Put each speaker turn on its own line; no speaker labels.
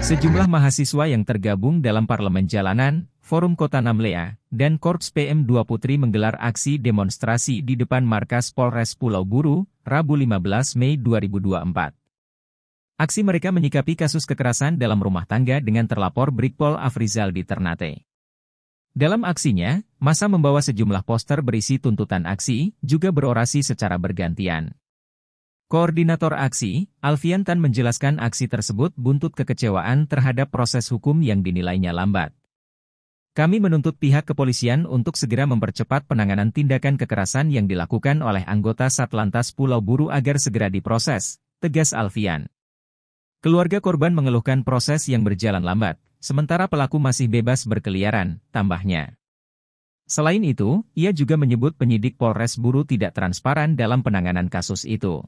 Sejumlah mahasiswa yang tergabung dalam Parlemen Jalanan, Forum Kota Namlea, dan Korps PM2 Putri menggelar aksi demonstrasi di depan markas Polres Pulau Buru, Rabu 15 Mei 2024. Aksi mereka menyikapi kasus kekerasan dalam rumah tangga dengan terlapor Brigpol Afrizal di Ternate. Dalam aksinya, massa membawa sejumlah poster berisi tuntutan aksi, juga berorasi secara bergantian. Koordinator aksi, Alfian Tan menjelaskan aksi tersebut buntut kekecewaan terhadap proses hukum yang dinilainya lambat. Kami menuntut pihak kepolisian untuk segera mempercepat penanganan tindakan kekerasan yang dilakukan oleh anggota Satlantas Pulau Buru agar segera diproses, tegas Alfian. Keluarga korban mengeluhkan proses yang berjalan lambat, sementara pelaku masih bebas berkeliaran, tambahnya. Selain itu, ia juga menyebut penyidik Polres Buru tidak transparan dalam penanganan kasus itu.